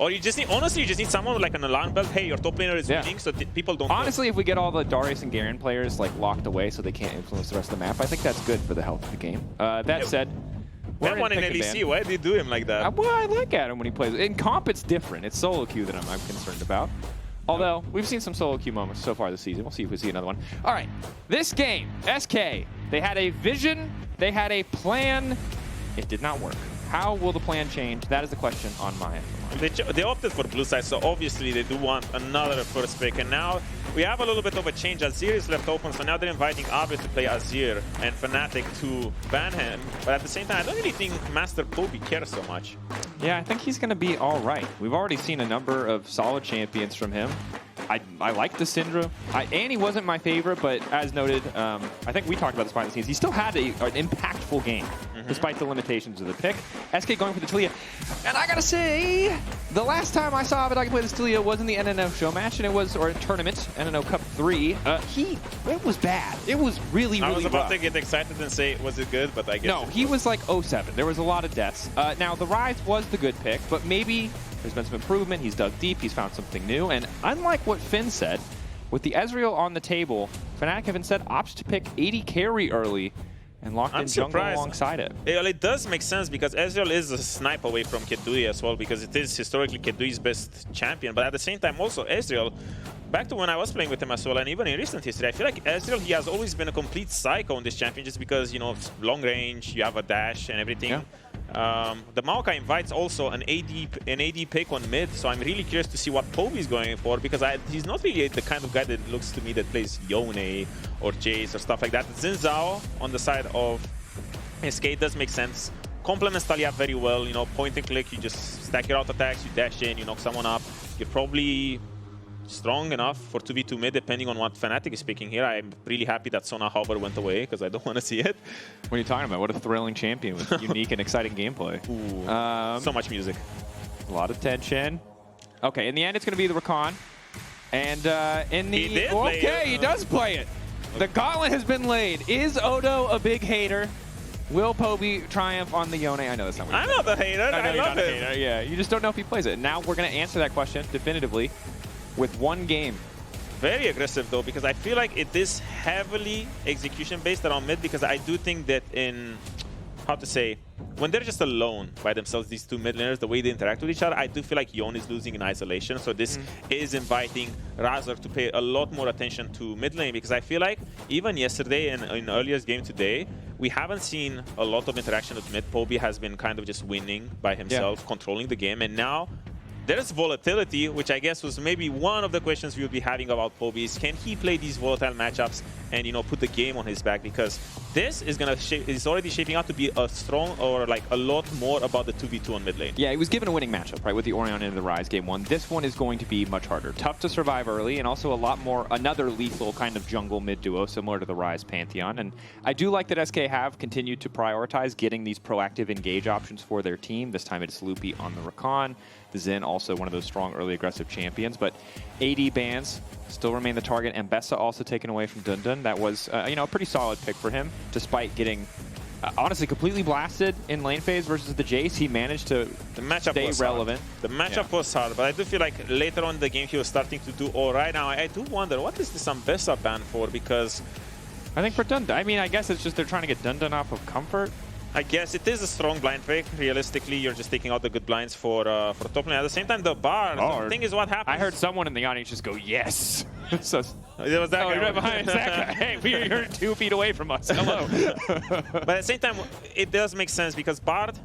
Or you just need, honestly, you just need someone with like an alarm bell. Hey, your top laner is winning, so people don't. Honestly, if we get all the Darius and Garen players like locked away so they can't influence the rest of the map, I think that's good for the health of the game. That said, that one in LEC, why did they do him like that? Well, I like Adam when he plays. In comp, it's different. It's solo queue that I'm concerned about. Although, we've seen some solo queue moments so far this season. We'll see if we see another one. All right, this game, SK, they had a vision, they had a plan. It did not work. How will the plan change? That is the question on my end. They opted for blue side, so obviously they do want another first pick. And now we have a little bit of a change. Azir is left open, so now they're inviting Abbedagge to play Azir and Fnatic to ban him. But at the same time, I don't really think Master Poby cares so much. Yeah, I think he's going to be all right. We've already seen a number of solid champions from him. I like the Syndra. Annie wasn't my favorite, but as noted, I think we talked about this behind the scenes. He still had an impactful game, despite the limitations of the pick. SK going for the Taliyah. And I gotta say, the last time I saw Abbedagge play this Taliyah was in the NNO show match, and it was, or tournament, NNO Cup 3. It was bad. It was really I was about rough. to get excited and say, was it good? But I guess no, he was like 07. There was a lot of deaths. Now, the Rise was the good pick, but maybe there's been some improvement. He's dug deep. He's found something new. And unlike what Finn said, with the Ezreal on the table, Fnatic have instead opted to pick AD carry early and locked in jungle alongside it. Well, it does make sense because Ezreal is a snipe away from Keduii as well, because it is historically Keduii's best champion. But at the same time, also Ezreal, back to when I was playing with him as well, and even in recent history, I feel like Ezreal, he has always been a complete psycho on this champion, just because, you know, it's long range, you have a dash and everything. Yeah. The Maokai invites also an AD pick on mid, so I'm really curious to see what Poby is going for, because he's not really the kind of guy that looks to me that plays Yone or Jayce or stuff like that. Zhao on the side of SK does make sense. Complements Taliyah very well, you know, point and click, you just stack your auto attacks, you dash in, you knock someone up. You're probably strong enough for 2v2 mid, depending on what Fnatic is picking here. I'm really happy that Sona Hover went away, because I don't want to see it. What are you talking about? What a thrilling champion with unique and exciting gameplay. Ooh, so much music. A lot of tension. Okay, in the end, it's going to be the Rakan. And in the... He does play it. The gauntlet has been laid. Is Odo a big hater? Will Poby triumph on the Yone? I know that's not what I'm not a hater. I love it. Yeah, you just don't know if he plays it. Now we're going to answer that question definitively with one game. Very aggressive though, because I feel like it is heavily execution based around mid, because I do think that in, how to say, when they're just alone by themselves, these two mid laners, the way they interact with each other, I do feel like Yone is losing in isolation. So this is inviting Razork to pay a lot more attention to mid lane, because I feel like even yesterday and in earlier game today, we haven't seen a lot of interaction with mid. Poby has been kind of just winning by himself, controlling the game, and now there's volatility, which I guess was maybe one of the questions we would be having about Poby, is can he play these volatile matchups and, you know, put the game on his back? Because this is gonna is already shaping out to be a strong, or like a lot more about the 2v2 on mid lane. Yeah, he was given a winning matchup, right, with the Odoamne and the Rise game 1. This one is going to be much harder. Tough to survive early, and also a lot more, another lethal kind of jungle mid duo, similar to the Rise Pantheon. And I do like that SK have continued to prioritize getting these proactive engage options for their team. This time it's Loopy on the Rakan. The Zen, also one of those strong early aggressive champions, but AD bans still remain the target. And Bessa also taken away from DnDn. That was, you know, a pretty solid pick for him, despite getting honestly completely blasted in lane phase versus the Jayce. He managed to stay relevant. The matchup was hard, but I do feel like later on in the game he was starting to do all right. Now I do wonder, what is this Bessa ban for? Because I think for DnDn, I mean, I guess it's just they're trying to get DnDn off of comfort. I guess it is a strong blind pick. Realistically, you're just taking out the good blinds for top lane. At the same time, the bar, the thing is what happens. I heard someone in the audience just go, yes. So, it was that guy. Right behind that guy. Hey, you're 2 feet away from us. Hello. But at the same time, it does make sense, because Bard,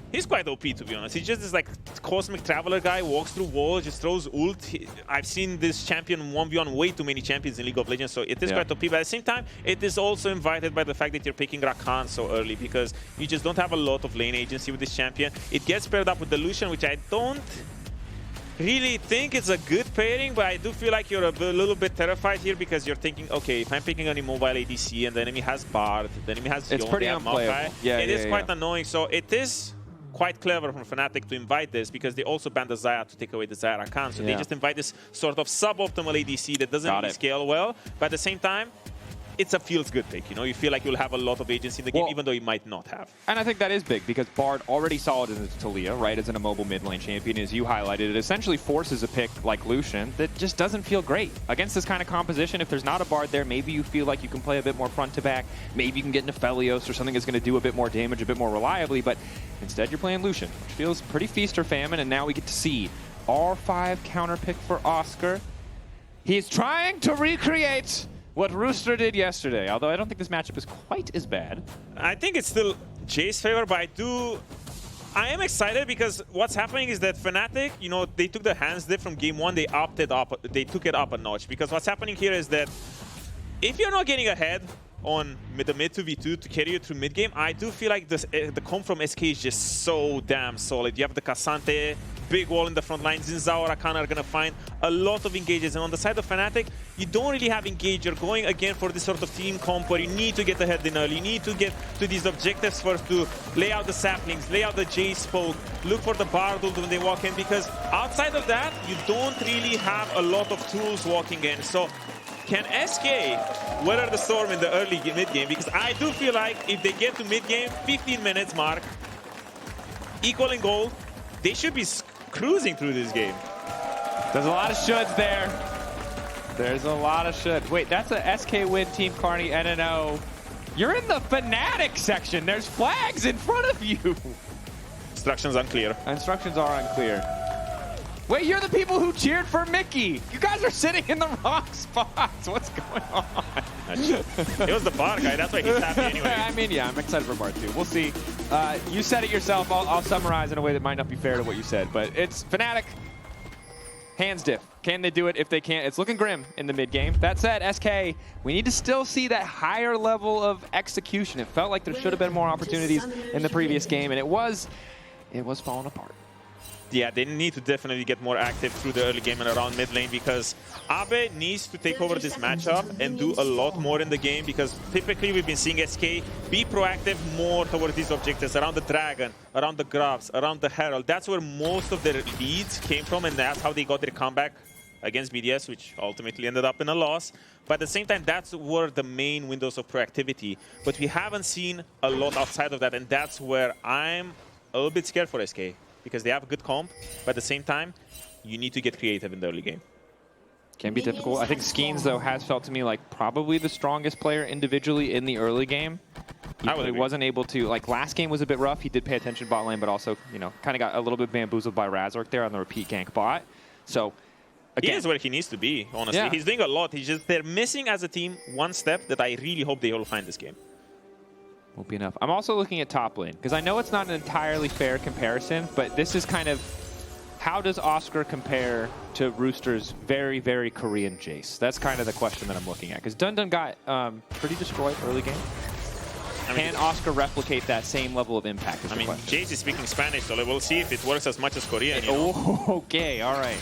he's quite OP, to be honest. He's just this like cosmic traveler guy, walks through walls, just throws ult. I've seen this champion 1v1 way too many champions in League of Legends, so it is quite OP. But at the same time, it is also invited by the fact that you're picking Rakan so early, because you just don't have a lot of lane agency with this champion. It gets paired up with the Lucian, which I don't really think it's a good pairing, but I do feel like you're a little bit terrified here, because you're thinking, okay, if I'm picking an immobile ADC and the enemy has Bard, the enemy has Yone, it's pretty unplayable. Maokai, it is quite annoying. So it is quite clever from Fnatic to invite this, because they also banned the Xayah to take away the Xayah Rakan. So they just invite this sort of suboptimal ADC that doesn't really scale well. But at the same time, it's a feels-good pick. You know, you feel like you'll have a lot of agency in the game, even though you might not have. And I think that is big because Bard already solid in Taliyah, right, as an immobile mid lane champion. As you highlighted, it essentially forces a pick like Lucian that just doesn't feel great. Against this kind of composition, if there's not a Bard there, maybe you feel like you can play a bit more front to back. Maybe you can get into Felios or something that's going to do a bit more damage, a bit more reliably, but instead you're playing Lucian, which feels pretty feast or famine, and now we get to see R5 counter pick for Oscar. He's trying to recreate what Rooster did yesterday, although I don't think this matchup is quite as bad. I think it's still Jayce's favor, but I am excited because what's happening is that Fnatic, you know, they took the hands dip from game 1, they took it up a notch. Because what's happening here is that if you're not getting ahead on the mid 2v2 to carry you through mid game, I do feel like the comp from SK is just so damn solid. You have the Cassante, big wall in the front lines. Zhao, Rakan are going to find a lot of engages. And on the side of Fnatic, you don't really have engage. You're going again for this sort of team comp where you need to get ahead in early. You need to get to these objectives first to lay out the saplings, lay out the Jayce poke, look for the Bard ult when they walk in, because outside of that, you don't really have a lot of tools walking in. So can SK weather the storm in the early mid-game? Because I do feel like if they get to mid-game, 15 minutes mark, equal in gold, they should be cruising through this game. There's a lot of shoulds there. There's a lot of should. Wait, that's a SK win, Team Carney, NNO. You're in the Fnatic section. There's flags in front of you. Instructions unclear. Instructions are unclear. Wait, you're the people who cheered for Mickey. You guys are sitting in the wrong spots. What's going on? It was the Bard guy. That's why he's happy anyway. I mean, yeah, I'm excited for Bard too. We'll see. You said it yourself. I'll summarize in a way that might not be fair to what you said, but it's Fnatic. Hands diff. Can they do it? If they can't, it's looking grim in the mid game. That said, SK, we need to still see that higher level of execution. It felt like there should have been more opportunities in the previous game, and it was falling apart. Yeah, they need to definitely get more active through the early game and around mid lane, because Abe needs to take over this matchup and do a lot more in the game, because typically we've been seeing SK be proactive more towards these objectives around the Dragon, around the Grubs, around the Herald. That's where most of their leads came from, and that's how they got their comeback against Vedius, which ultimately ended up in a loss. But at the same time, that's where the main windows of proactivity. But we haven't seen a lot outside of that, and that's where I'm a little bit scared for SK. Because they have a good comp, but at the same time, you need to get creative in the early game. Can be difficult. I think Skeanz, though, has felt to me like probably the strongest player individually in the early game. He really wasn't able to, like last game was a bit rough. He did pay attention bot lane, but also, you know, kind of got a little bit bamboozled by Razork there on the repeat gank bot. So, again. He is where he needs to be, honestly. Yeah. He's doing a lot. They're missing as a team one step that I really hope they will find this game. Won't be enough. I'm also looking at top lane, because I know it's not an entirely fair comparison, but this is kind of, how does Oscar compare to Rooster's very, very Korean Jayce? That's kind of the question that I'm looking at, because DnDn got pretty destroyed early game. Can Oscar replicate that same level of impact? I mean, Jayce is speaking Spanish, so we'll see if it works as much as Korean. You know? Oh, okay, all right.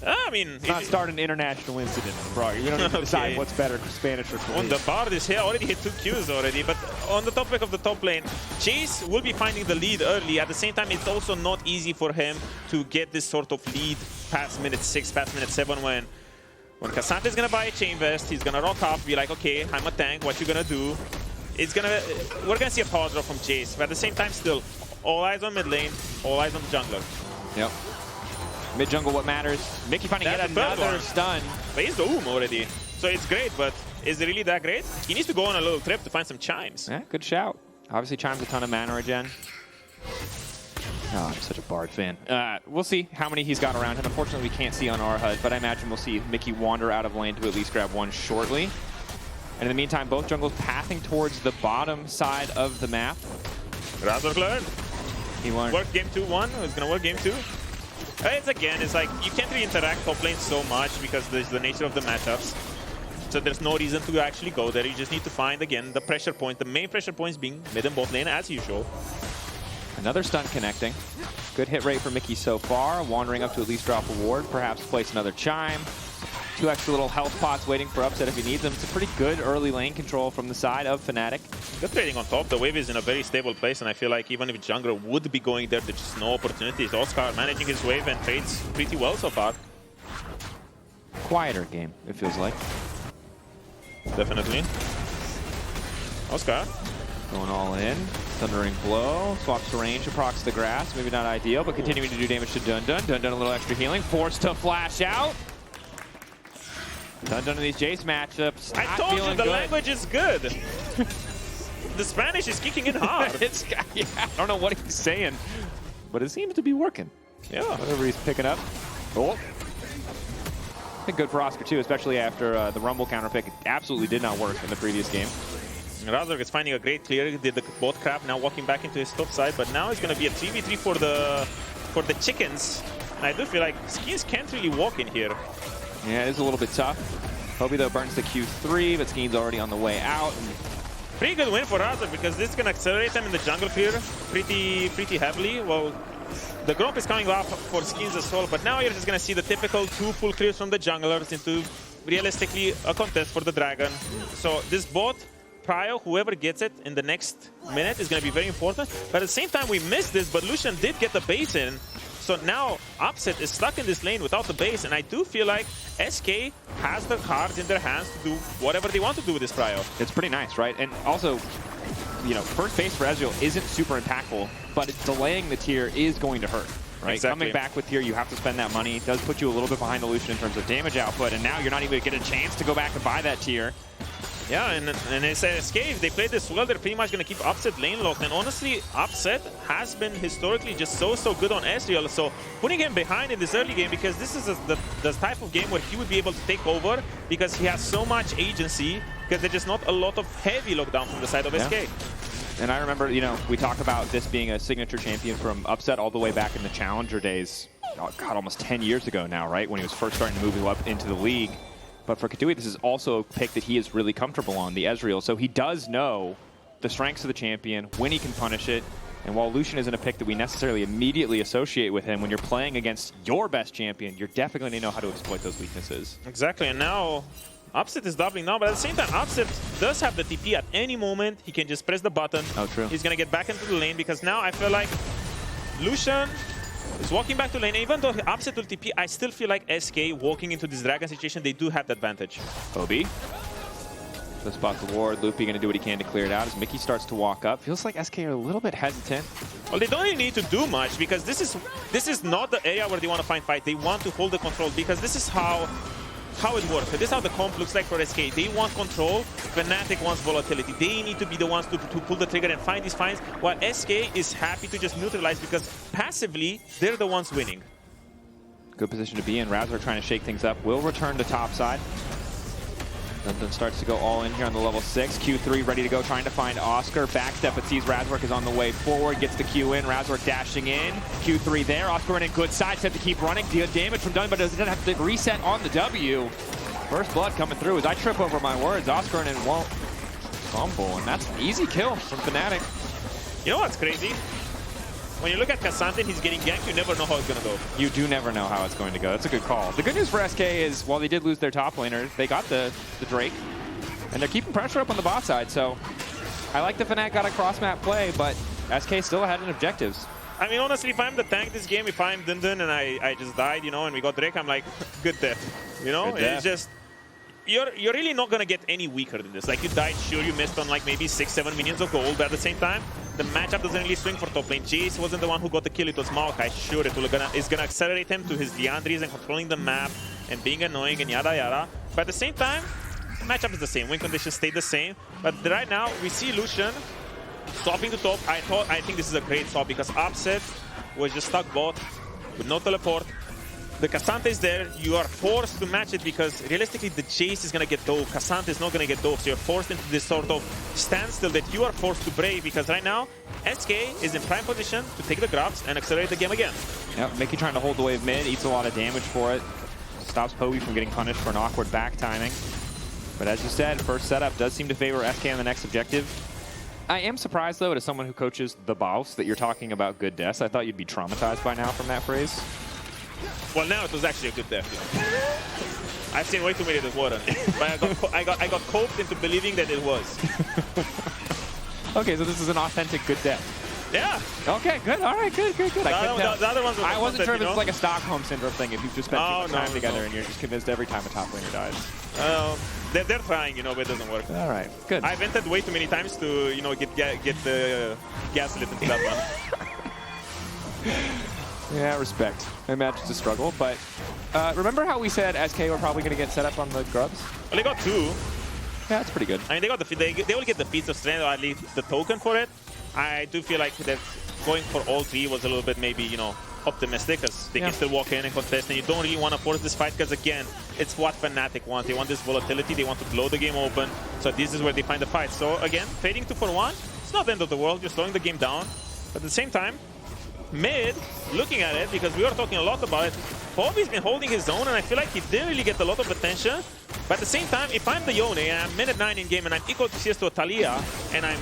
I mean, let's not start an international incident, bro. You don't need to decide what's better, Spanish or Korean. On the Bard is here, already hit 2 Qs already. But on the topic of the top lane, Jayce will be finding the lead early. At the same time, it's also not easy for him to get this sort of lead past minute 6, past minute 7 when Cassante is gonna buy a chain vest. He's gonna rock up, be like, okay, I'm a tank. What you gonna do? We're gonna see a power drop from Jayce, but at the same time, still all eyes on mid lane, all eyes on the jungler. Yep. Mid jungle, what matters? Mickey finding yet another stun. But he's the already, so it's great. But is it really that great? He needs to go on a little trip to find some chimes. Yeah, good shout. Obviously, chimes a ton of mana regen. Oh, I'm such a Bard fan. We'll see how many he's got around him. Unfortunately, we can't see on our HUD, but I imagine we'll see Mickey wander out of lane to at least grab one shortly. And in the meantime, both jungles pathing towards the bottom side of the map. Razork learned. He learned. Worked game 2-1. It's gonna work game 2. It's like you can't really interact top lane so much because there's the nature of the matchups. So there's no reason to actually go there. You just need to find, again, the pressure point. The main pressure points being mid and bot lane as usual. Another stun connecting. Good hit rate for Mickey so far. Wandering up to at least drop a ward. Perhaps place another chime. 2 extra little health pots waiting for upset if he needs them. It's a pretty good early lane control from the side of Fnatic. Good trading on top. The wave is in a very stable place, and I feel like even if jungler would be going there, there's just no opportunities. Oscar managing his wave and trades pretty well so far. Quieter game, it feels like. Definitely. Oscar. Going all in. Thundering Blow. Swaps the range, procs the grass. Maybe not ideal, but continuing to do damage to DnDn. DnDn a little extra healing. Forced to flash out. DnDn in these Jayce matchups. I told you the language is good. The Spanish is kicking in hard. Yeah, I don't know what he's saying, but it seems to be working. Yeah. Whatever he's picking up. Oh. I think good for Oscar too, especially after the Rumble counter pick. It absolutely did not work in the previous game. Razork is finding a great clear. He did the bot crap, now walking back into his top side, but now it's going to be a 3v3 for the chickens. And I do feel like Skeanz can't really walk in here. Yeah, it is a little bit tough. Poby though burns the Q3, but Skeanz already on the way out. Pretty good win for Razork because this is going to accelerate them in the jungle clear pretty heavily. Well, the Gromp is coming off for Skeanz as well, but now you're just going to see the typical 2 full clears from the junglers into realistically a contest for the Dragon. So this bot, Prio, whoever gets it in the next minute is going to be very important. But at the same time, we missed this, but Lucian did get the base in. So now Upset is stuck in this lane without the base, and I do feel like SK has the cards in their hands to do whatever they want to do with this Prio. It's pretty nice, right? And also, you know, first base for Ezreal isn't super impactful, but delaying the tier is going to hurt, right? Exactly. Coming back with tier, you have to spend that money. It does put you a little bit behind the Lucian in terms of damage output, and now you're not even going to get a chance to go back and buy that tier. Yeah, and it's SK, if they play this well, they're pretty much going to keep Upset lane locked. And honestly, Upset has been historically just so good on Ezreal. So putting him behind in this early game, because this is the type of game where he would be able to take over because he has so much agency, because there's just not a lot of heavy lockdown from the side of SK. And I remember, you know, we talk about this being a signature champion from Upset all the way back in the Challenger days. Oh, God, almost 10 years ago now, right? When he was first starting to move up into the league. But for Keduii, this is also a pick that he is really comfortable on, the Ezreal. So he does know the strengths of the champion, when he can punish it. And while Lucian isn't a pick that we necessarily immediately associate with him, when you're playing against your best champion, you're definitely going to know how to exploit those weaknesses. Exactly, and now Upset is doubling now, but at the same time, Upset does have the TP at any moment. He can just press the button. Oh, true. He's going to get back into the lane, because now I feel like Lucian is walking back to lane. Even though Upset will TP, I still feel like SK walking into this Dragon situation, they do have the advantage. Poby. The spot the ward. Loopy going to do what he can to clear it out as Mikyx starts to walk up. Feels like SK are a little bit hesitant. Well, they don't really need to do much, because this is not the area where they want to find fight. They want to hold the control, because this is how it works. This is how the comp looks like for SK. They want control. Fnatic wants volatility. They need to be the ones to pull the trigger and find these finds, while SK is happy to just neutralize, because passively, they're the ones winning. Good position to be in. Razork trying to shake things up. Will return to top side. DnDn starts to go all in here on the level 6. Q3 ready to go, trying to find Oscar. Backstep, but sees Razork is on the way forward. Gets the Q in. Razork dashing in. Q3 there. Oscarinin good side set to keep running. Deal damage from DnDn, but doesn't have to reset on the W. First blood coming through. As I trip over my words, Oscarinin won't fumble, and that's an easy kill from Fnatic. You know what's crazy? When you look at Cassandra, he's getting ganked, you never know how it's going to go. You do never know how it's going to go. That's a good call. The good news for SK is, while they did lose their top laner, they got the Drake, and they're keeping pressure up on the bot side. So I like the Fnatic got a cross-map play, but SK still ahead in objectives. I mean, honestly, if I'm the tank this game, if I'm DnDn and I just died, you know, and we got Drake, I'm like, good death. You know, Good death. It's just, you're really not going to get any weaker than this. Like, you died, sure, you missed on like maybe 6-7 minions of gold, but at the same time, the matchup doesn't really swing for top lane. Jayce wasn't the one who got the kill, it was Maokai. Sure, it's gonna accelerate him to his Deandres and controlling the map and being annoying and yada yada. But at the same time, the matchup is the same. Win conditions stay the same. But right now, we see Lucian swapping to top. I think this is a great swap, because Upset was just stuck bot with no teleport. The Cassandra is there. You are forced to match it, because realistically the Jayce is going to get dove. Cassandra is not going to get dove. So you're forced into this sort of standstill that you are forced to break, because right now SK is in prime position to take the grabs and accelerate the game again. Yep, Mikyx trying to hold the wave mid, eats a lot of damage for it. Stops Poby from getting punished for an awkward back timing. But as you said, first setup does seem to favor SK on the next objective. I am surprised, though, as someone who coaches the boss, that you're talking about good deaths. I thought you'd be traumatized by now from that phrase. Well, now it was actually a good death. Yeah. I've seen way too many that weren't, but I got coped into believing that it was. Okay, so this is an authentic good death. Yeah. Okay, good. All right, good. The other ones were I wasn't sure if you know? it's like a Stockholm syndrome thing. If you've just spent too much time together and you're just convinced every time a top laner dies. They're trying, you know, but it doesn't work. All right, good. I vented way too many times to, you know, get the gas lit into that one. Yeah, respect. I imagine it's a struggle, but remember how we said SK were probably going to get set up on the grubs? Well, they got 2. Yeah, that's pretty good. I mean, they got they will get the Feats of Strength, or at least the token for it. I do feel like that going for all 3 was a little bit maybe, you know, optimistic, because they can still walk in and contest, and you don't really want to force this fight, because again, it's what Fnatic want. They want this volatility, they want to blow the game open, so this is where they find the fight. So again, fading 2-for-1, it's not the end of the world, you're slowing the game down, but at the same time, mid, looking at it, because we were talking a lot about it, Poby's been holding his own, and I feel like he didn't really get a lot of attention. But at the same time, if I'm the Yone, and I'm minute 9 in game, and I'm equal to CS to a Taliyah, and I'm,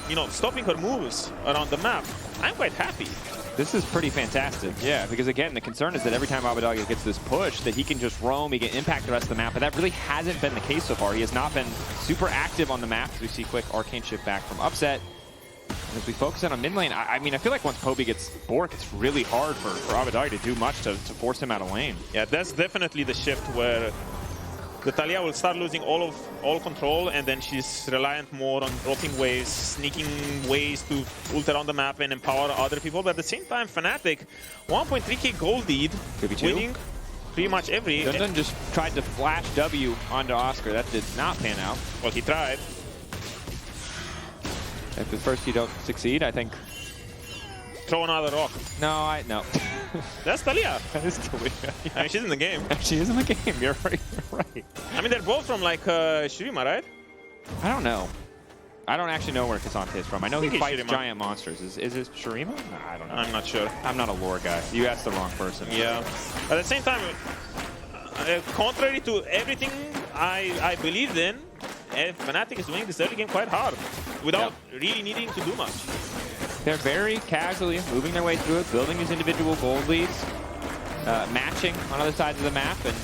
you know, stopping her moves around the map, I'm quite happy. This is pretty fantastic, yeah, because again, the concern is that every time Abbedagge gets this push, that he can just roam, he can impact the rest of the map, but that really hasn't been the case so far. He has not been super active on the map, as we see quick Arcane shift back from Upset. And as we focus in on mid lane, I mean, I feel like once Poby gets Bork, it's really hard for Abbedagge to do much to force him out of lane. Yeah, that's definitely the shift where the Taliyah will start losing all control, and then she's reliant more on dropping waves, sneaking ways to ult around the map and empower other people. But at the same time, Fnatic, 1.3k gold lead, winning pretty much every... DnDn just tried to flash W onto Oscar. That did not pan out. Well, he tried. If at first you don't succeed, I think... Throw another rock. No, no. That's Taliyah. That is Taliyah. Yeah. I mean, she's in the game. She is in the game. You're right. You're right. I mean, they're both from like Shurima, right? I don't know. I don't actually know where Cassante is from. I know he fights Shurima. giant monsters. Is it Shurima? I don't know. I'm not sure. I'm not a lore guy. You asked the wrong person. Yeah. At the same time, contrary to everything I believed in, Fnatic is winning this early game quite hard without really needing to do much. They're very casually moving their way through it, building these individual gold leads, matching on other sides of the map, and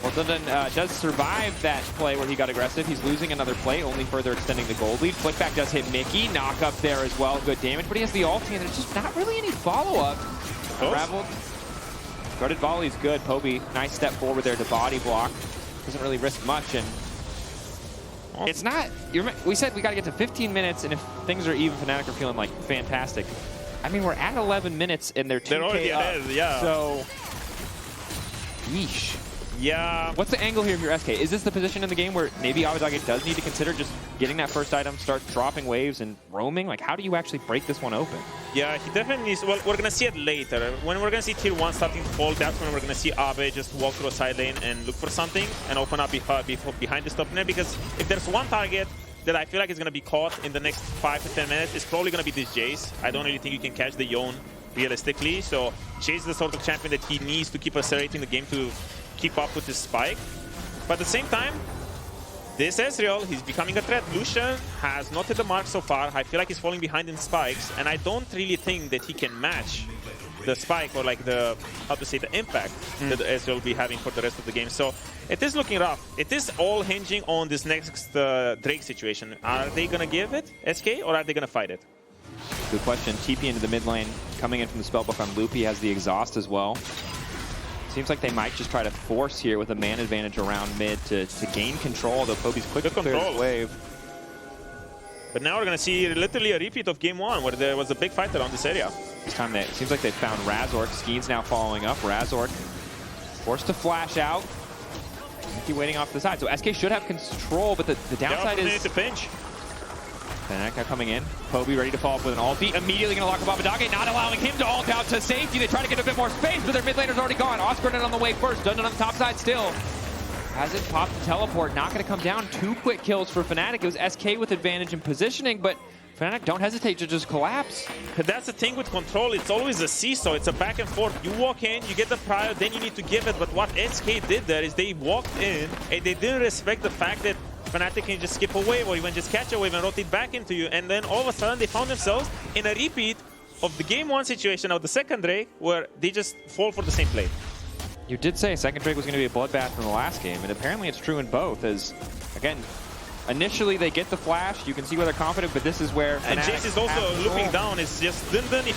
well, DnDn does survive that play where he got aggressive. He's losing another play, only further extending the gold lead. Flickback does hit Mickey, knock up there as well, good damage, but he has the ulti, and there's just not really any follow-up. Unraveled. Guarded volley is good. Poby, nice step forward there to body block. Doesn't really risk much, and it's not, we said we got to get to 15 minutes, and if things are even, Fnatic are feeling like fantastic. I mean, we're at 11 minutes, and they're 2K They're already ahead, yeah. So, yeesh. Yeah. What's the angle here if you're SK? Is this the position in the game where maybe Abbedagge does need to consider just getting that first item, start dropping waves and roaming? Like, how do you actually break this one open? Yeah, he definitely needs... Well, we're going to see it later. When we're going to see tier 1 starting to fall, that's when we're going to see Abbe just walk through a side lane and look for something and open up behind the top net. Because if there's one target that I feel like is going to be caught in the next 5 to 10 minutes, it's probably going to be this Jayce. I don't really think you can catch the Yone realistically. So Jayce is the sort of champion that he needs to keep accelerating the game to keep up with his spike. But at the same time, this Ezreal, he's becoming a threat. Lucian has not hit the mark so far. I feel like he's falling behind in spikes, and I don't really think that he can match the spike or like the, how to say, the impact that Ezreal will be having for the rest of the game. So it is looking rough. It is all hinging on this next Drake situation. Are they going to give it, SK, or are they going to fight it? Good question. TP into the mid lane, coming in from the spellbook on Loopy, has the exhaust as well. Seems like they might just try to force here with a man advantage around mid to gain control, though Poby's quick to clear his wave. But now we're going to see literally a repeat of game 1 where there was a big fight around this area. This time it seems like they found Razork. Skeanz now following up. Razork forced to flash out. Mickey waiting off the side. So SK should have control, but the downside is... to pinch. Fnatic coming in. Poby ready to follow up with an ulti. Immediately going to lock up Abbedagge, not allowing him to ult out to safety. They try to get a bit more space, but their mid laner's already gone. Oscarinin on the way first. DnDn on the top side still. Hasn't popped the teleport. Not going to come down. 2 quick kills for Fnatic. It was SK with advantage in positioning, but Fnatic don't hesitate to just collapse. That's the thing with control. It's always a seesaw. It's a back and forth. You walk in, you get the prior, then you need to give it. But what SK did there is they walked in and they didn't respect the fact that Fnatic can just skip a wave or even just catch a wave and rotate back into you. And then all of a sudden they found themselves in a repeat of the game 1 situation of the second Drake where they just fall for the same play. You did say second Drake was going to be a bloodbath in the last game, and apparently it's true in both, as, again, Initially, they get the flash. You can see where they're confident, but this is where and Fnatic Jayce is also looping control. down. It's just DnDn.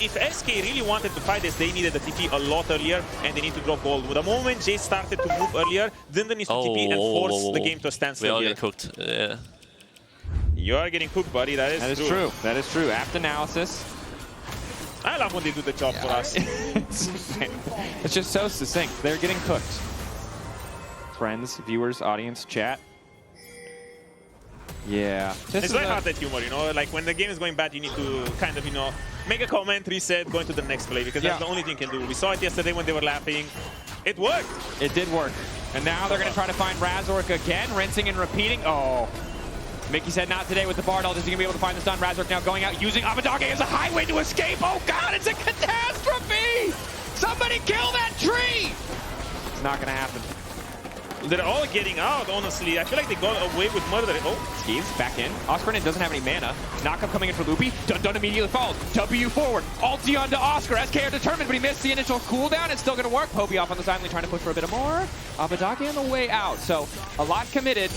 If SK really wanted to fight this, they needed the TP a lot earlier, and they need to drop gold. The moment Jayce started to move earlier, DnDn needs to TP and force the game to a standstill. We all get cooked. Yeah. You are getting cooked, buddy. That is true. That is true. Apt analysis. I love when they do the job for us. It's just so succinct. They're getting cooked. Friends, viewers, audience, chat. Yeah. It's like hard humor, you know? Like when the game is going bad, you need to kind of, you know, make a comment, reset, go into the next play, because that's the only thing you can do. We saw it yesterday when they were laughing. It worked. It did work. And now they're going to try to find Razork again, rinsing and repeating. Oh. Mickey said not today with the Bard ult. Is he going to be able to find the stun? Razork now going out, using Abbedagge as a highway to escape. Oh God, it's a catastrophe! Somebody kill that tree! It's not going to happen. They're all getting out, honestly. I feel like they got away with murder. Oh, Skeanz back in. Oscarinin doesn't have any mana. Knockup coming in for Loopy. DnDn immediately falls. W forward. Ulti onto Oscar. SK are determined, but he missed the initial cooldown. It's still going to work. Poby off on the sideline trying to push for a bit more. Abbedagge on the way out. So a lot committed.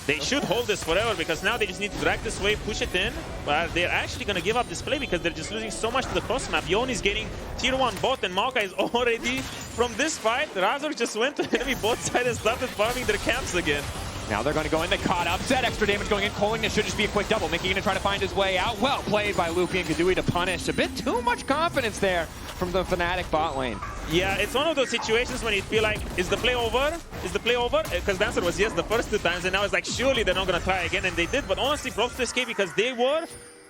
They should hold this forever because now they just need to drag this wave, push it in. But they're actually going to give up this play because they're just losing so much to the cross map. Yone is getting tier 1 bot and Maokai is already from this fight. Razork just went to enemy bot side and started farming their camps again. Now they're going to go in. They caught upset. Extra damage going in. Calling this should just be a quick double. Mickey going to try to find his way out. Well played by Loopy and Keduii to punish. A bit too much confidence there from the Fnatic bot lane. Yeah, it's one of those situations when you feel like, is the play over? Is the play over? Because the answer was yes the first 2 times, and now it's like, surely they're not going to try again, and they did. But honestly, props to SK because they were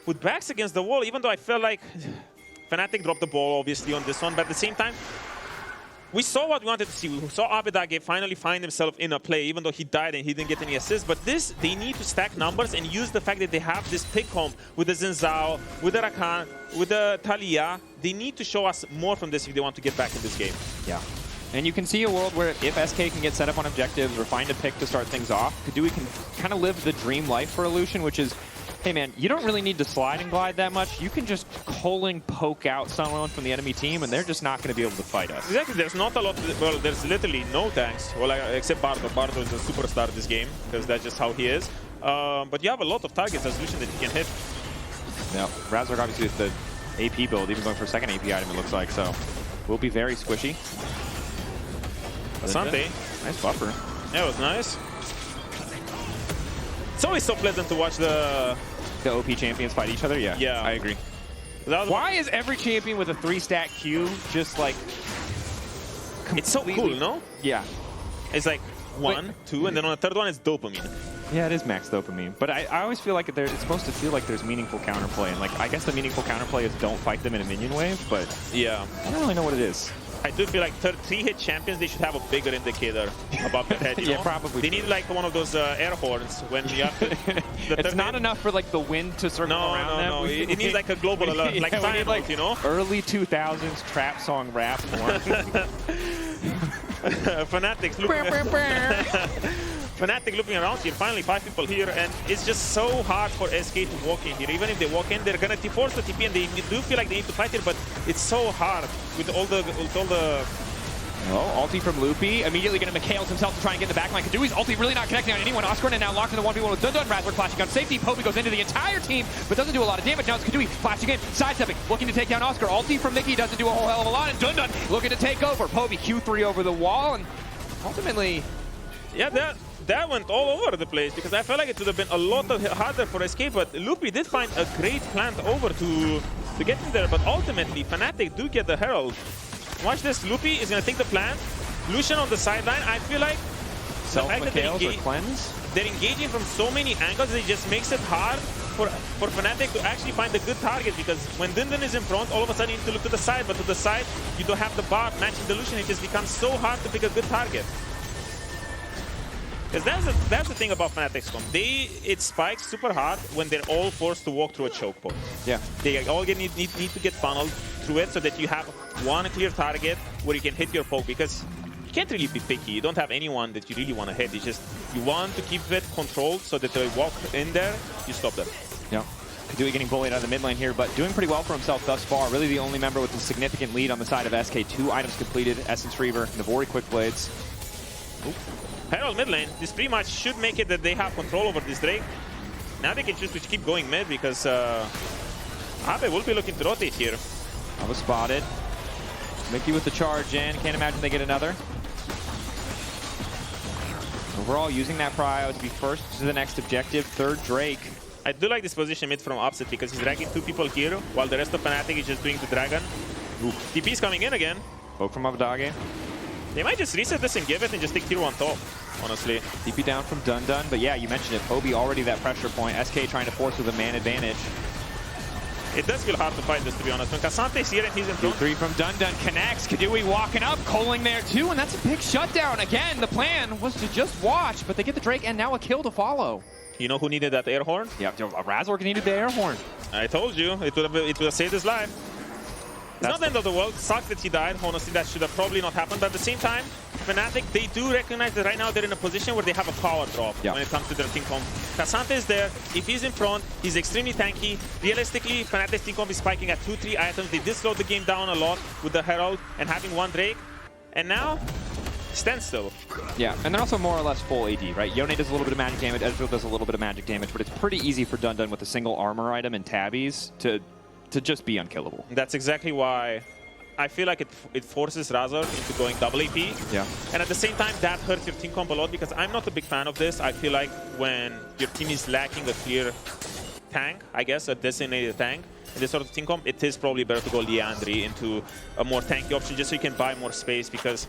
with backs against the wall, even though I felt like Fnatic dropped the ball, obviously, on this one. But at the same time, we saw what we wanted to see. We saw Abbedagge finally find himself in a play, even though he died and he didn't get any assists. But this, they need to stack numbers and use the fact that they have this pick home with the Zhao, with the Rakan, with the Taliyah. They need to show us more from this if they want to get back in this game. Yeah. And you can see a world where if SK can get set up on objectives or find a pick to start things off, Keduii can kind of live the dream life for Lucian, which is, hey man, you don't really need to slide and glide that much. You can just poke out someone from the enemy team and they're just not going to be able to fight us. Exactly, there's not a lot, well, there's literally no tanks, well, except Bardo. Bardo is a superstar this game, because that's just how he is. But you have a lot of targets as Lucian that you can hit. Yeah, Razork obviously with the AP build, even going for a second AP item it looks like, so will be very squishy. Asante. Nice buffer. Yeah, it was nice. It's always so pleasant to watch the OP champions fight each other. Yeah, yeah. I agree. Why is every champion with a 3-stat Q just like It's so cool, no? Yeah. It's like 1, 2, and then on the third one it's dopamine. Yeah, it is max dopamine. But I always feel like it's supposed to feel like there's meaningful counterplay. And like, I guess the meaningful counterplay is don't fight them in a minion wave, but yeah, I don't really know what it is. I do feel like 3-hit champions, they should have a bigger indicator above their head, you know? Yeah, probably. They need like one of those air horns when you have to... It's not enough for like the wind to circle around them. No, it needs like a global alert, like Fire Note, you know? Early 2000s trap song rap one. Fanatics looking... Fnatic looking around here, finally 5 people here, and it's just so hard for SK to walk in here. Even if they walk in, they're gonna force the TP, and they do feel like they need to fight here, but it's so hard with all the... Well, ulti from Loopy, immediately going to Mikyx himself to try and get in the backline. Keduii's ulti really not connecting on anyone. Oscarinin now locked into 1v1 with DnDn. Razork flashing on safety. Poby goes into the entire team, but doesn't do a lot of damage. Now it's Keduii flashing in, sidestepping, looking to take down Oscar. Ulti from Mickey doesn't do a whole hell of a lot, and DnDn looking to take over. Poby Q3 over the wall, and ultimately... Yeah, that went all over the place, because I felt like it would have been a lot harder for SK, but Loopy did find a great plant over to get in there, but ultimately Fnatic do get the Herald. Watch this, Loopy is going to take the plant. Lucian on the sideline, I feel like they're engaging from so many angles that it just makes it hard for Fnatic to actually find a good target, because when DnDn is in front, all of a sudden you need to look to the side, but to the side you don't have the bar matching the Lucian. It just becomes so hard to pick a good target. Because that's the thing about Fnatic's comp. It spikes super hard when they're all forced to walk through a choke point. Yeah. They all need to get funneled through it so that you have one clear target where you can hit your poke, because you can't really be picky. You don't have anyone that you really want to hit. It's just you want to keep it controlled so that they walk in there, you stop them. Yeah. Keduii getting bullied out of the mid lane here, but doing pretty well for himself thus far. Really the only member with a significant lead on the side of SK. 2 items completed, Essence Reaver, Navori Quick Blades. Oop. Herald mid lane. This pretty much should make it that they have control over this Drake. Now they can choose to keep going mid because Abbe will be looking to rotate here. I was spotted. Mikyx with the charge in. Can't imagine they get another. Overall, using that prio to be first to the next objective. Third Drake. I do like this position mid from Upset because he's dragging 2 people here while the rest of Fnatic is just doing the dragon. TP is coming in again. Poke from Abbedagge. They might just reset this and give it and just take tier 1 top, honestly. TP down from DnDn, but yeah, you mentioned it. Poby already that pressure point. SK trying to force with a man advantage. It does feel hard to fight this, to be honest. When K'Sante's here and he's in front. 2-3 from DnDn connects. Keduii walking up, calling there too, and that's a big shutdown. Again, the plan was to just watch, but they get the Drake and now a kill to follow. You know who needed that air horn? Yeah, Razork needed the air horn. I told you, it would have saved his life. It's not the end of the world. Sucks that he died. Honestly, that should have probably not happened. But at the same time, Fnatic, they do recognize that right now they're in a position where they have a power drop when it comes to their team comp. K'Sante is there. If he's in front, he's extremely tanky. Realistically, Fnatic's team comp is spiking at 2-3 items. They did slow the game down a lot with the Herald and having 1 Drake. And now, standstill. Yeah, and they're also more or less full AD, right? Yone does a little bit of magic damage, Ezreal does a little bit of magic damage, but it's pretty easy for DnDn with a single armor item and tabbies to just be unkillable. That's exactly why I feel like it forces Razork into going double AP. Yeah. And at the same time, that hurts your team comp a lot because I'm not a big fan of this. I feel like when your team is lacking a clear tank, I guess, a designated tank, in this sort of team comp, it is probably better to go Liandry into a more tanky option just so you can buy more space because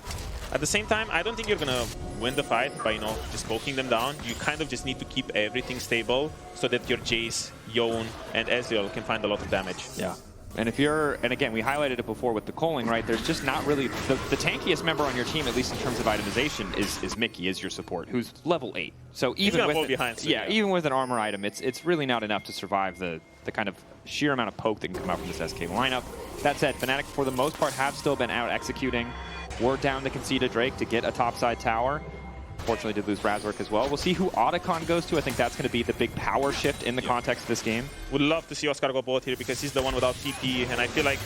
at the same time, I don't think you're going to win the fight by, just poking them down. You kind of just need to keep everything stable so that your Jayce, Yone, and Ezreal can find a lot of damage. Yeah. And if you're, and again, we highlighted it before with the calling, right? There's just not really, the tankiest member on your team, at least in terms of itemization, is Mikyx, is your support, who's level 8. So even with, even with an armor item, it's really not enough to survive the kind of sheer amount of poke that can come out from this SK lineup. That said, Fnatic, for the most part, have still been out executing. We're down to concede a Drake to get a topside tower. Fortunately, did lose Razork as well. We'll see who Odoamne goes to. I think that's going to be the big power shift in the context of this game. Would love to see Oscar go bot here because he's the one without TP, and I feel like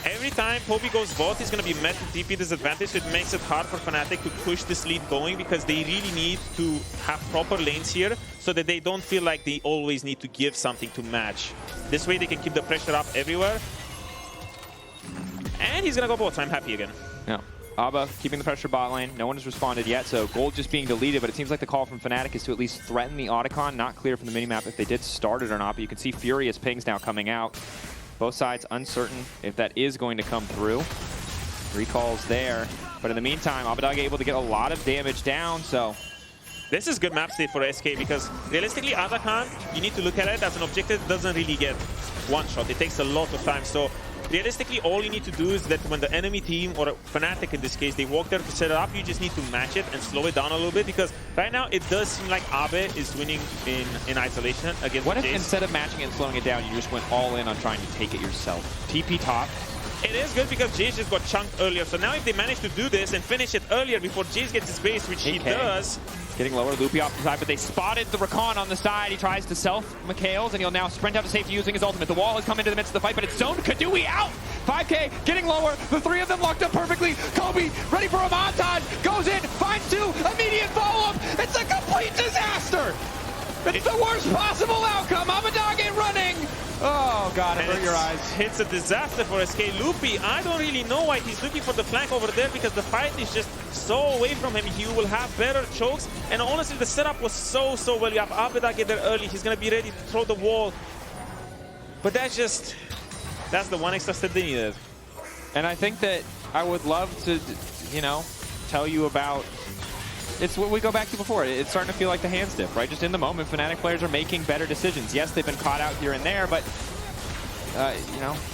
every time Poby goes bot, he's going to be met with TP disadvantage, so it makes it hard for Fnatic to push this lead going because they really need to have proper lanes here so that they don't feel like they always need to give something to match. This way they can keep the pressure up everywhere. And he's going to go bot, so I'm happy again. Yeah. Abba keeping the pressure bot lane. No one has responded yet, so gold just being deleted, but it seems like the call from Fnatic is to at least threaten the Odoamne. Not clear from the minimap if they did start it or not, but you can see furious pings now coming out. Both sides uncertain if that is going to come through. Recalls there, but in the meantime, Abbedagge able to get a lot of damage down, so... This is good map state for SK because realistically, Odoamne, you need to look at it as an objective that doesn't really get one shot. It takes a lot of time, so realistically, all you need to do is that when the enemy team, or Fnatic in this case, they walk there to set it up, you just need to match it and slow it down a little bit because right now it does seem like Abbe is winning in isolation against What if Jayce. Instead of matching it and slowing it down, you just went all in on trying to take it yourself? TP top. It is good because Jayce just got chunked earlier, so now if they manage to do this and finish it earlier before Jayce gets his base, which he does... Getting lower, Loopy off the side, but they spotted the Rakan on the side. He tries to self Mikyx, and he'll now sprint out to safety using his ultimate. The wall has come into the midst of the fight, but it's zoned. Keduii out! 5K, getting lower. The 3 of them locked up perfectly. Poby, ready for a montage, goes in, finds 2, immediate follow-up. It's a complete disaster! It's the worst possible outcome. Abbedagge running. Oh, God, it hurt your eyes. It's a disaster for SK. Loopy, I don't really know why he's looking for the flank over there because the fight is just so away from him. He will have better chokes. And honestly, the setup was so well. You have Abbedagge there early. He's going to be ready to throw the wall. But that's the one extra step they needed. And I think that I would love to, tell you about... It's what we go back to before. It's starting to feel like the hand stiff, right? Just in the moment, Fnatic players are making better decisions. Yes, they've been caught out here and there, but,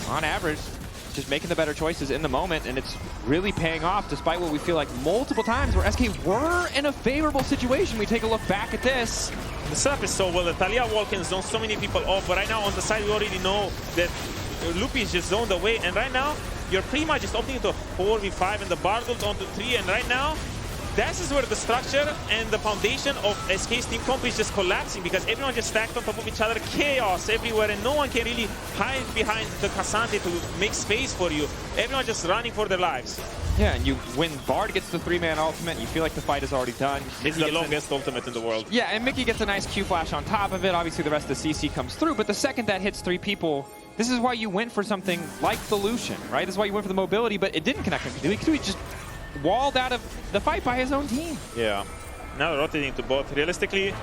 on average, just making the better choices in the moment, and it's really paying off despite what we feel like multiple times where SK were in a favorable situation. We take a look back at this. The setup is so well. The Taliyah wall can zone so many people off, but right now on the side, we already know that Loopy is just zoned away, and right now, you're pretty much just opting into a 4v5, and the Bardol's onto 3, and right now, this is where the structure and the foundation of SK's team comp is just collapsing because everyone just stacked on top of each other, chaos everywhere, and no one can really hide behind the K'Sante to make space for you. Everyone just running for their lives. Yeah, and when Bard gets the 3-man ultimate, you feel like the fight is already done. It's the longest ultimate in the world. Yeah, and Mikyx gets a nice Q flash on top of it. Obviously, the rest of the CC comes through, but the second that hits 3 people, this is why you went for something like the Lucian, right? This is why you went for the mobility, but it didn't connect with Keduii. Keduii just walled out of the fight by his own team. Yeah. Now rotating to bot. Realistically,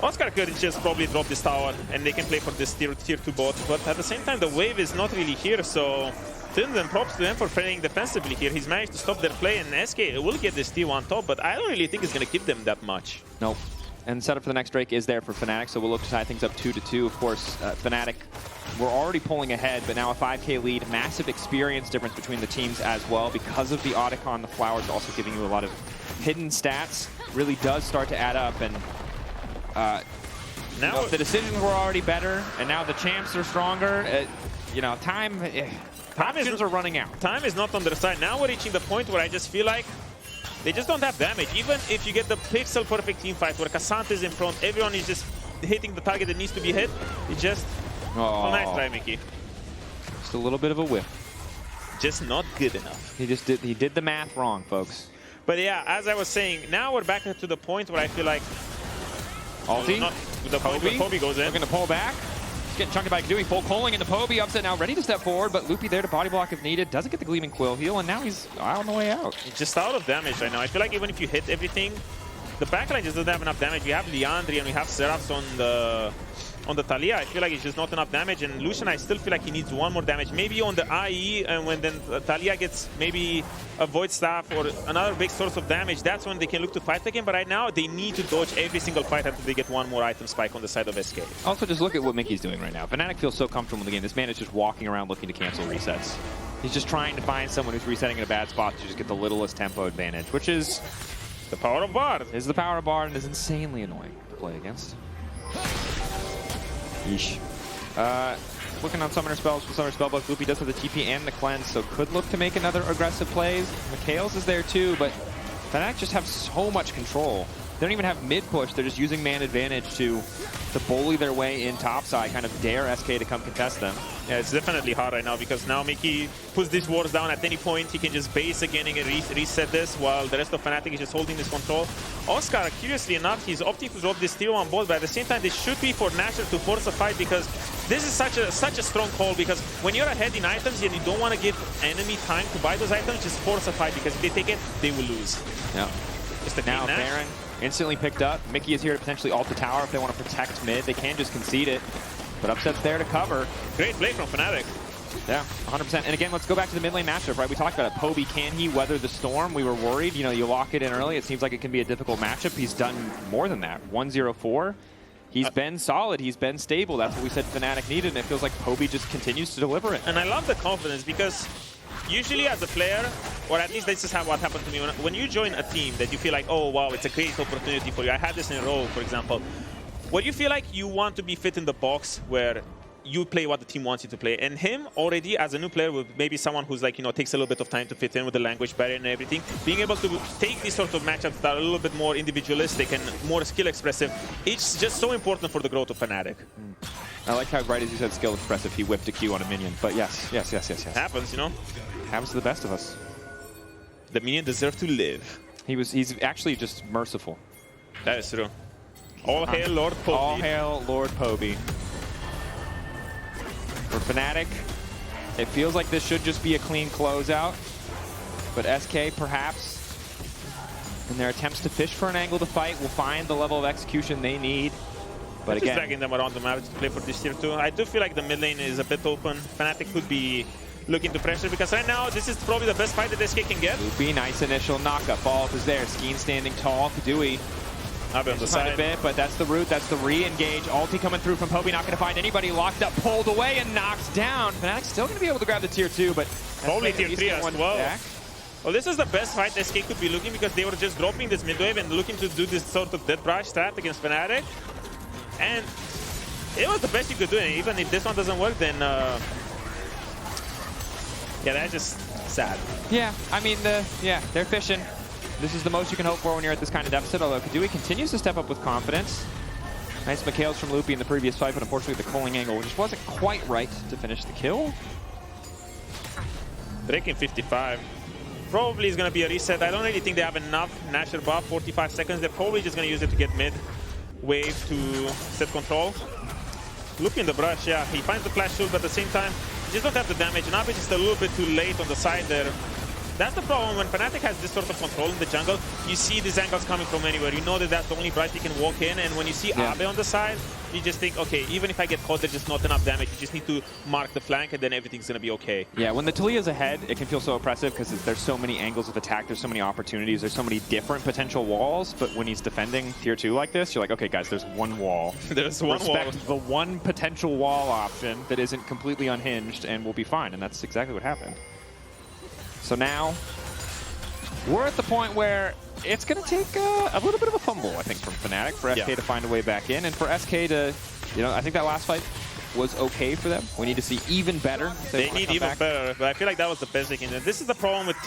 Oscar could just probably drop this tower and they can play for this tier 2 bot, but at the same time, the wave is not really here, so and props to him for playing defensively here. He's managed to stop their play, and SK will get this T1 top, but I don't really think it's going to give them that much. Nope. And setup for the next Drake is there for Fnatic, so we'll look to tie things up 2-2. Of course, Fnatic, we're already pulling ahead, but now a 5K lead. Massive experience difference between the teams as well. Because of the Audicon, the Flowers also giving you a lot of hidden stats. Really does start to add up, and now the decisions were already better, and now the champs are stronger. Options are running out. Time is not on their side. Now we're reaching the point where I just feel like they just don't have damage. Even if you get the pixel perfect team fight where Cassandra is in front, everyone is just hitting the target that needs to be hit. It just... Oh, nice try, Mickey. Just a little bit of a whiff. Just not good enough. He did the math wrong, folks. But yeah, as I was saying, now we're back to the point where I feel like... Ulti? The Poby goes in. We're going to pull back. Getting chunked by Keduii, full calling into Poby, upset now, ready to step forward, but Loopy there to body block if needed. Doesn't get the Gleaming Quill heal, and now he's on the way out. He's just out of damage right now. I feel like even if you hit everything, the backline just doesn't have enough damage. We have Leandri and we have Seraphs on the Taliyah. I feel like it's just not enough damage, and Lucian, I still feel like he needs one more damage. Maybe on the IE, and when then Taliyah gets maybe a Void Staff or another big source of damage, that's when they can look to fight again. But right now, they need to dodge every single fight until they get one more item spike on the side of SK. Also, just look at what Mickey's doing right now. Fnatic feels so comfortable in the game. This man is just walking around looking to cancel resets. He's just trying to find someone who's resetting in a bad spot to just get the littlest tempo advantage, which is the power of Bard. Is the power of Bard, and is insanely annoying to play against. Yeesh. Looking on Summoner Spells for Summer Spellbook. Loopy does have the TP and the Cleanse, so could look to make another aggressive plays. Mikyx is there too, but Fnatic just have so much control. They don't even have mid-push. They're just using man advantage to bully their way in topside, kind of dare SK to come contest them. Yeah, it's definitely hard right now because now Mickey puts these wards down at any point. He can just base again and reset this while the rest of Fnatic is just holding this control. Oscar, curiously enough, he's opting to drop this tier 1 bolt, but at the same time, this should be for Nashor to force a fight because this is such a strong call, because when you're ahead in items and you don't want to give enemy time to buy those items, just force a fight, because if they take it, they will lose. Yeah. Now Baron instantly picked up. Mickey is here to potentially ult the tower if they want to protect mid. They can just concede it, but Upset's there to cover. Great play from Fnatic. Yeah, 100%. And again, let's go back to the mid lane matchup, right? We talked about it. Poby, can he weather the storm? We were worried. You know, you lock it in early. It seems like it can be a difficult matchup. He's done more than that. 1-0-4. He's been solid. He's been stable. That's what we said Fnatic needed, and it feels like Poby just continues to deliver it. And I love the confidence because usually as a player, or at least this is what happened to me, when you join a team that you feel like, oh wow, it's a great opportunity for you. I had this in Raw, for example, where you feel like you want to be fit in the box where you play what the team wants you to play. And him already as a new player with maybe someone who's like, you know, takes a little bit of time to fit in with the language barrier and everything, being able to take these sort of matchups that are a little bit more individualistic and more skill expressive, it's just so important for the growth of Fnatic. I like how, right as you said, skill expressive, he whipped a Q on a minion. But yes. Happens, you know? Happens to the best of us. The minion deserves to live. He's actually just merciful. That is true. All hail Lord Poby. All hail Lord Poby. For Fnatic, it feels like this should just be a clean closeout. But SK, perhaps, in their attempts to fish for an angle to fight, will find the level of execution they need. But again, dragging them around the map to play for this tier 2. I do feel like the mid lane is a bit open. Fnatic could be looking to pressure because right now this is probably the best fight that SK can get. Loopy, nice initial knockup. Follow-up is there. Skeanz standing tall. Keduii on the side. A bit, but that's the route. That's the re-engage. Ulti coming through from Poby. Not going to find anybody. Locked up, pulled away, and knocked down. Fnatic's still going to be able to grab the tier 2, but probably tier 3 as well. Back. Well, this is the best fight SK could be looking because they were just dropping this mid wave and looking to do this sort of dead brush strat against Fnatic. And it was the best you could do. And even if this one doesn't work, then yeah, that's just sad. Yeah, I mean, they're fishing. This is the most you can hope for when you're at this kind of deficit, although Keduii continues to step up with confidence. Nice Mikyx from Loopy in the previous fight, but unfortunately the culling angle just wasn't quite right to finish the kill. Breaking 55. Probably is going to be a reset. I don't really think they have enough Nashor buff, 45 seconds. They're probably just going to use it to get mid wave to set control. Loopy in the brush, yeah. He finds the flash shield, but at the same time, he just don't have the damage. Navi is just a little bit too late on the side there. That's the problem when Fnatic has this sort of control in the jungle. You see these angles coming from anywhere. You know that that's the only brush you can walk in. And when you see Abe on the side, you just think, okay, even if I get caught, there's just not enough damage. You just need to mark the flank, and then everything's going to be okay. Yeah, when the Taliyah's ahead, it can feel so oppressive because there's so many angles of attack, there's so many opportunities, there's so many different potential walls. But when he's defending tier 2 like this, you're like, okay, guys, there's one wall. There's one wall. Respect the one potential wall option that isn't completely unhinged, and we'll be fine. And that's exactly what happened. So now, we're at the point where it's going to take a little bit of a fumble, I think, from Fnatic for SK to find a way back in. And for SK to, you know, I think that last fight was okay for them. We need to see even better. They need even better, but I feel like that was the best they can do. This is the problem with,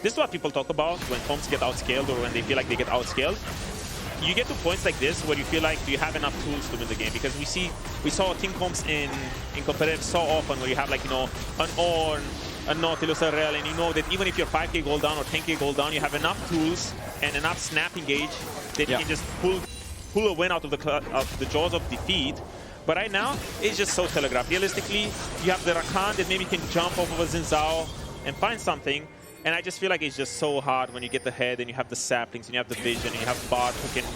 this is what people talk about when comps get outscaled or when they feel like they get outscaled. You get to points like this where you feel like, do you have enough tools to win the game? Because we saw team comps in competitive so often where you have, like, you know, an Ornn, a Nautilus, a Rel, and you know that even if you're 5k gold down or 10k gold down, you have enough tools and enough snap engage that you can just pull a win out of the jaws of defeat. But right now, it's just so telegraphed. Realistically, you have the Rakan that maybe can jump off of a Zhao and find something. And I just feel like it's just so hard when you get the head and you have the saplings and you have the vision and you have Bart who can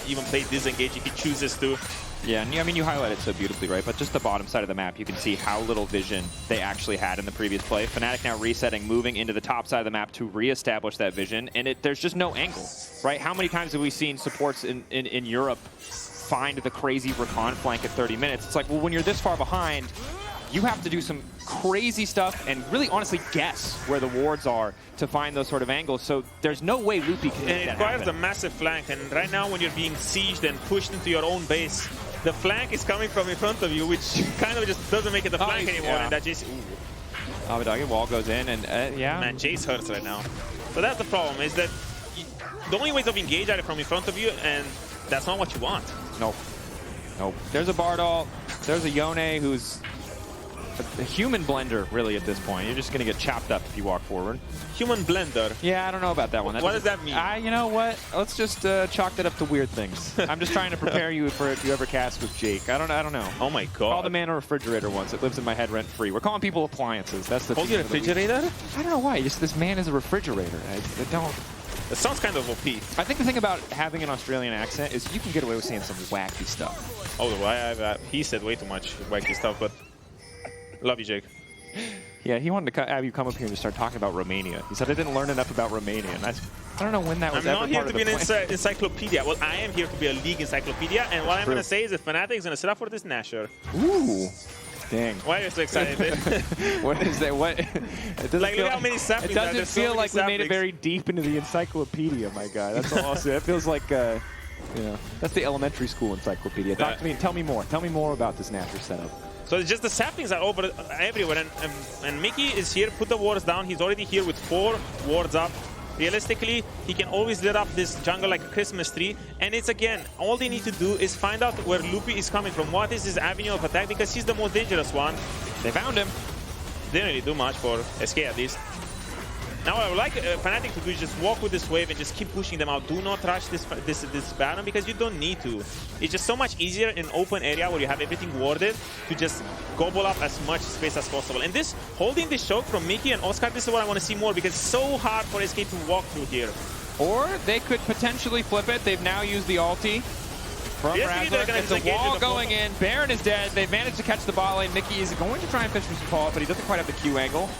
even play disengage if he chooses to. Yeah, and I mean, you highlight it so beautifully, right? But just the bottom side of the map, you can see how little vision they actually had in the previous play. Fnatic now resetting, moving into the top side of the map to reestablish that vision, and there's just no angle, right? How many times have we seen supports in Europe find the crazy Rakan flank at 30 minutes? It's like, well, when you're this far behind, you have to do some crazy stuff and really honestly guess where the wards are to find those sort of angles. So there's no way Loopy can make that happen. And it requires a massive flank, and right now when you're being sieged and pushed into your own base, the flank is coming from in front of you, which kind of just doesn't make it a flank anymore. And that Jayce, Abbedagge wall goes in, and man, Jayce hurts right now. So that's the problem, is that the only ways of engage are from in front of you, and that's not what you want. Nope. Nope. There's a Bardol, there's a Yone who's a human blender, really, at this point. You're just going to get chopped up if you walk forward. Human blender? Yeah, I don't know about that one. What does that mean? You know what? Let's just chalk that up to weird things. I'm just trying to prepare you for if you ever cast with Jake. I don't know. Oh my god. Called the man a refrigerator once. It lives in my head rent-free. We're calling people appliances. That's the Called you a refrigerator? I don't know why. Just this man is a refrigerator. I don't... It sounds kind of OP. I think the thing about having an Australian accent is you can get away with saying some wacky stuff. Oh, he said way too much wacky stuff, but love you, Jake. Yeah, he wanted to have you come up here and just start talking about Romania. He said I didn't learn enough about Romania. And I don't know when that was ever part of the plan. I'm not here to be an encyclopedia. Well, I am here to be a league encyclopedia, and what I'm going to say is that Fnatic is going to set up for this Nashor. Ooh. Dang. Why are you so excited? What is that? What? Like, look how many saplings. It doesn't feel like we made it very deep into the encyclopedia, my guy. That's awesome. It feels like, you know, that's the elementary school encyclopedia. Talk to me. Tell me more. Tell me more about this Nashor setup. So it's just the saplings are over everywhere, and Mickey is here, put the wards down. He's already here with 4 wards up. Realistically, he can always lit up this jungle like a Christmas tree. And it's, again, all they need to do is find out where Loopy is coming from. What is his avenue of attack? Because he's the most dangerous one. They found him. Didn't really do much for SK at least. Now what I would like Fnatic to do is just walk with this wave and just keep pushing them out. Do not rush this Baron because you don't need to. It's just so much easier in open area where you have everything warded to just gobble up as much space as possible. And this, holding this choke from Mickey and Oscar, this is what I want to see more because it's so hard for SK to walk through here. Or they could potentially flip it. They've now used the ulti from Razork. It's a wall going in. Baron is dead. They've managed to catch the bot lane. Mickey is going to try and fish for some call, but he doesn't quite have the Q angle.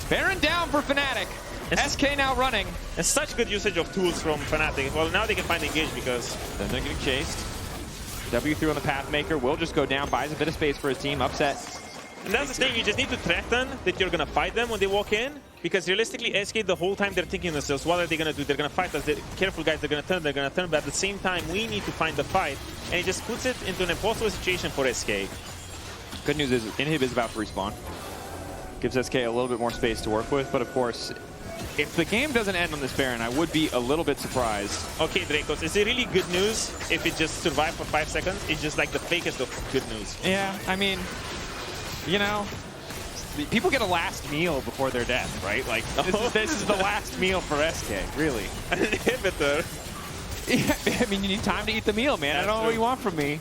Baron down for Fnatic. SK now running. And such good usage of tools from Fnatic. Well, now they can find engage because then they're getting chased. W3 on the Pathmaker will just go down, buys a bit of space for his team, upset. And that's the thing, you just need to threaten that you're going to fight them when they walk in. Because realistically, SK, the whole time they're thinking to themselves, what are they going to do? They're going to fight us. They're careful, guys, they're going to turn. But at the same time, we need to find the fight. And it just puts it into an impossible situation for SK. Good news is, Inhib is about to respawn. Gives SK a little bit more space to work with, but of course, if the game doesn't end on this Baron, I would be a little bit surprised. Okay, Drakos, is it really good news if it just survived for 5 seconds? It's just like the fakest of good news. Yeah, I mean, you know, People get a last meal before their death, right? Like, this is the last meal for SK, really. An inhibitor. Yeah, I mean, you need time to eat the meal, man. I don't know what you want from me.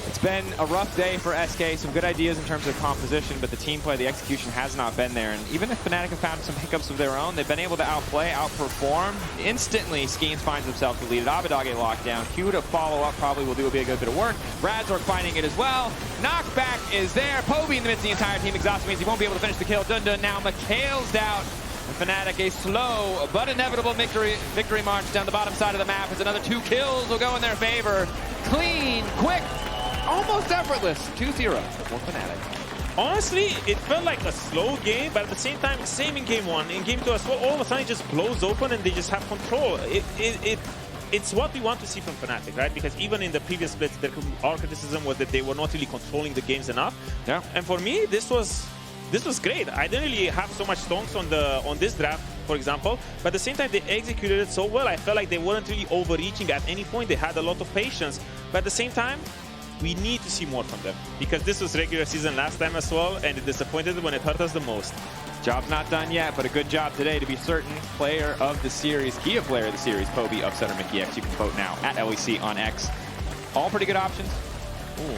It's been a rough day for SK. Some good ideas in terms of composition, but the team play, the execution has not been there. And even if Fnatic have found some hiccups of their own, they've been able to outplay, outperform. Instantly, Skeanz finds himself to lead it. Abbedagge lockdown. Q to follow up probably will do a good bit of work. Razork finding it as well. Knockback is there. Poby in the midst of the entire team. Exhausted means he won't be able to finish the kill. DnDn now. Mikyx's out. And Fnatic a slow but inevitable victory march down the bottom side of the map as another 2 kills will go in their favor. Clean, quick, almost effortless. 2-0 for Fnatic. Honestly, it felt like a slow game, but at the same time, same in game 1. In game 2 as well, all of a sudden it just blows open and they just have control. It's what we want to see from Fnatic, right? Because even in the previous splits, our criticism was that they were not really controlling the games enough. Yeah. And for me, this was great. I didn't really have so much stonks on this draft, for example, but at the same time they executed it so well. I felt like they weren't really overreaching at any point. They had a lot of patience, but at the same time, we need to see more from them because this was regular season last time as well, and it disappointed when it hurt us the most. Job's not done yet, but a good job today to be certain player of the series, Kia player of the series, Poby, Upsetter, Mikyx. You can vote now at LEC on X. All pretty good options. Ooh.